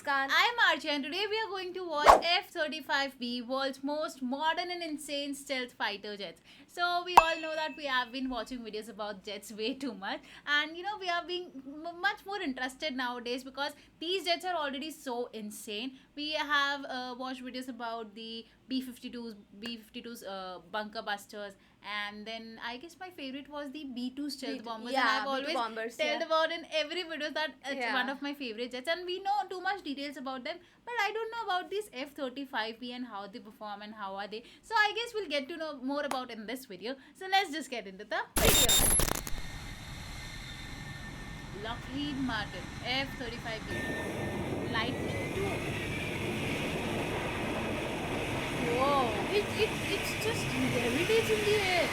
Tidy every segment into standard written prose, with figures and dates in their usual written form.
Muskan. I'm Archie and today we are going to watch F-35B, world's most modern and insane stealth fighter jets. So we all know that we have been watching videos about jets way too much, and we are being much more interested nowadays because these jets are already so insane. We have watched videos about the B-52s bunker busters, and then I guess my favorite was the B-2 stealth bombers, and I've B2 always bombers, told about in every video that it's Yeah. one of my favorite jets, and we know too much details about them, but I don't know about these F-35B and how they perform and how are they. So I guess we'll get to know more about in this video. So let's just get into the video. Lockheed Martin F-35B Lightning II. Whoa! It's just levitates in the air.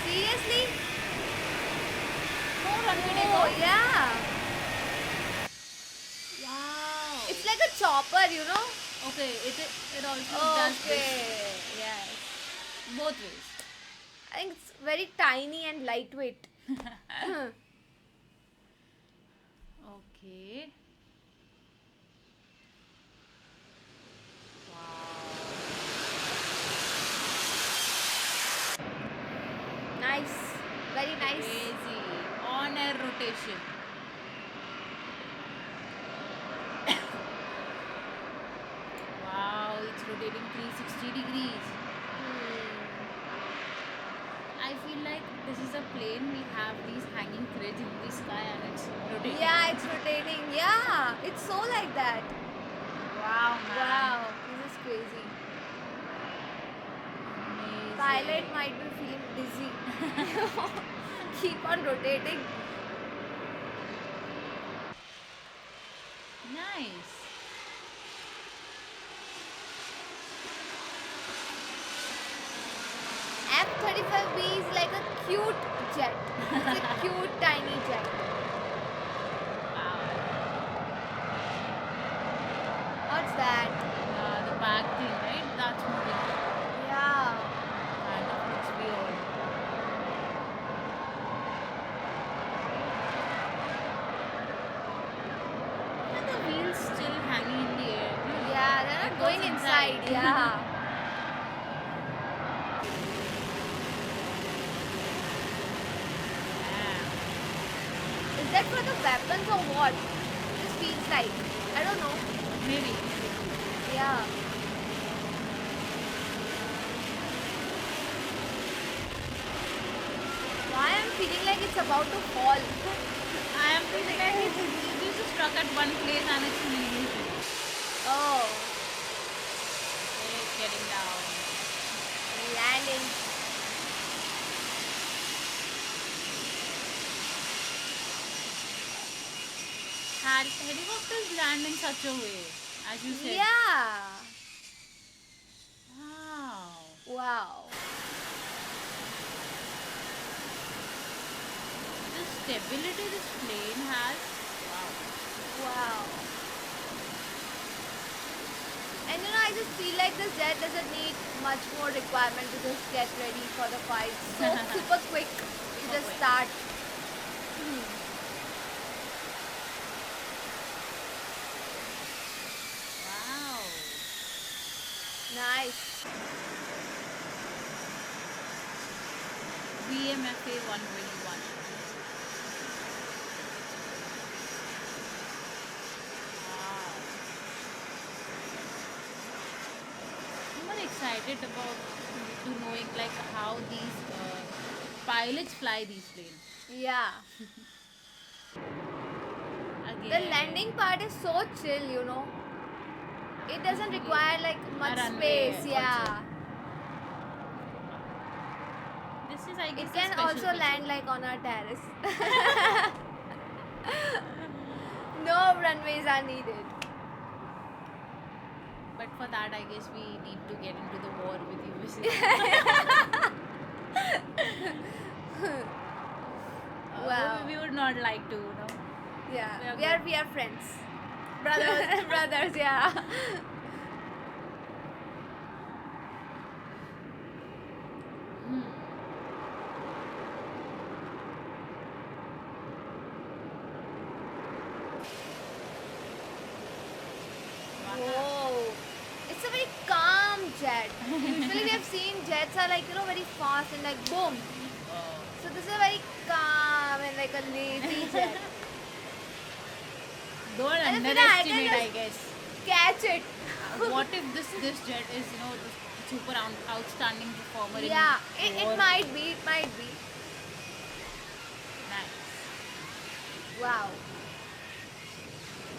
Seriously? No runway Oh, takeoff. yeah. Wow. It's like a chopper, you know? Okay, it also does this. Okay. Yes. Both ways. I think it's very tiny and lightweight. Okay. Nice. Very nice. Crazy. On air rotation. Wow, it's rotating 360 degrees. I feel like this is a plane. We have these hanging threads in the sky and it's rotating. Yeah, it's rotating. Yeah, it's so like that. Wow, man. Wow, this is crazy. Amazing. Pilot might be feeling dizzy. Keep on rotating. Nice. F-35B is like a cute jet. It's a cute tiny jet. Wow. What's that? The back thing, right? That's moving. Yeah. Kind of looks weird. And the wheels still hanging in the air. Yeah, they're not It going goes inside. Yeah. Yeah. Is that for the weapons or what? This feels like. I don't know. Maybe. Yeah. Why I'm feeling like it's about to fall. I am feeling like it's just stuck at one place and it's an illusion. Oh, It's getting down. landing. Helicopters land in such a way, as you said. Yeah. Wow. Wow. The stability this plane has. Wow. Wow. And I just feel like this jet doesn't need much more requirement to just get ready for the fight. So super quick. You just quick. start. Wow. Nice. BMFA 121. Wow. I'm more excited about to knowing like how these pilots fly these planes. Yeah. Again. The landing part is so chill. It doesn't require like much runway space. Yeah. This is, I guess, It a can special also feature. land like on our terrace. No runways are needed. But for that, I guess we need to get into the war with USA. Wow. We would not like to, Yeah. We are We are friends. brothers. Brothers, yeah. Hmm. jet. Usually we have seen jets are like, very fast and like boom. So this is a very calm and like a lazy jet. Don't And if I can underestimate, I just guess. catch it. What if this jet is, the super outstanding performer? Yeah, in it war? might be. It might be. Nice. Wow.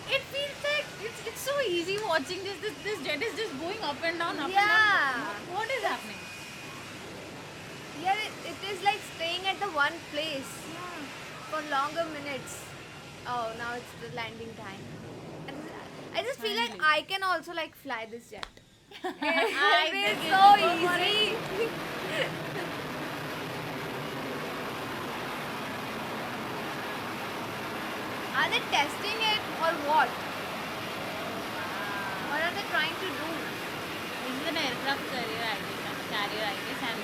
It feels like it's so easy watching this jet is just going up and down, up and Yeah. down. What is happening? Yeah, it is like staying at the one place for longer minutes. Oh, now it's the landing time. And I just feel like Finally. I can also like fly this jet. I It think is you so should go for easy. Are they testing it or what? What are they trying to do? This is an aircraft carrier, I guess, and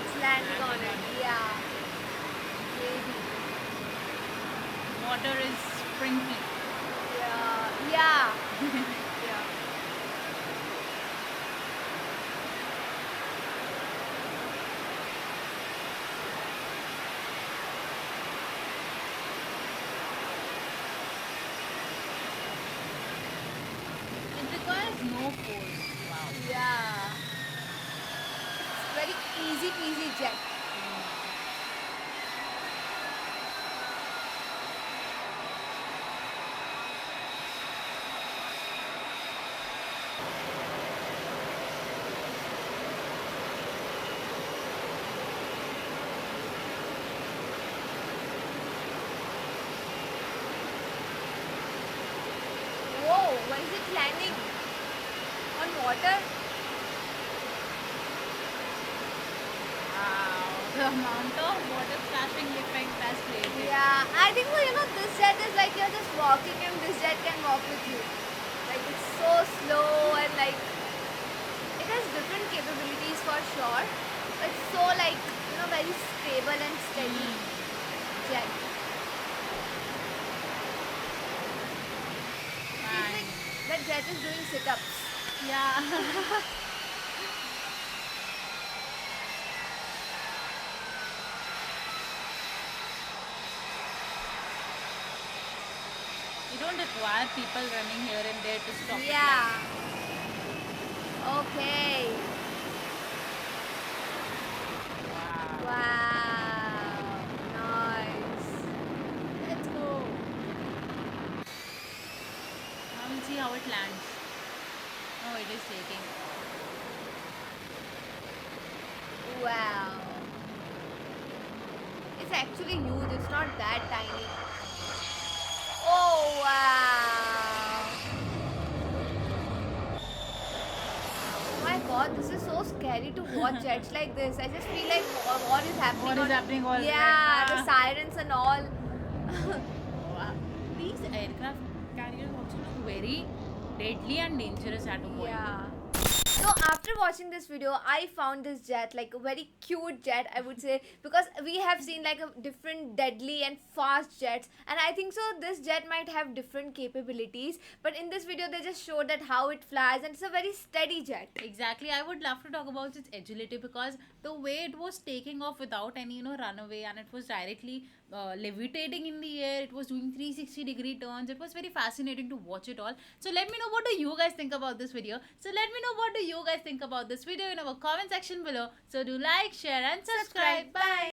It's landing on it. Yeah. Maybe. water is sprinkly. Yeah. Yeah. Yeah. It requires no force. Wow. Yeah. It's very easy peasy jet. Whoa, when is it landing? On water? Wow. The amount of water splashing effect that's created. Yeah, I think so, this jet is like you're just walking and this jet can walk with you. Like it's so slow and like it has different capabilities for sure. But it's so like, very stable and steady jet. Feels like that jet is doing sit-ups. Yeah. You don't require people running here and there to stop the Yeah. Okay. flight. Wow. Wow. Nice. Let's go. Now we'll see how it lands. Oh, it is taking. Wow. It's actually huge. It's not that tiny. Oh, wow. Oh my god, this is so scary to watch jets like this. I just feel like what is happening. What is happening all Yeah, right the now? sirens and all. Wow. These aircraft carriers also look very deadly and dangerous at a point. Yeah. So after watching this video, I found this jet like a very cute jet, I would say, because we have seen like a different deadly and fast jets, and I think so this jet might have different capabilities. But in this video, they just showed that how it flies, and it's a very steady jet. Exactly. I would love to talk about its agility because the way it was taking off without any, runaway, and it was directly levitating in the air. It was doing 360-degree turns. It was very fascinating to watch it all. So let me know what do you guys think about this video. So let me know what do you guys think about this video in our comment section below. So do like, share, and subscribe. Bye.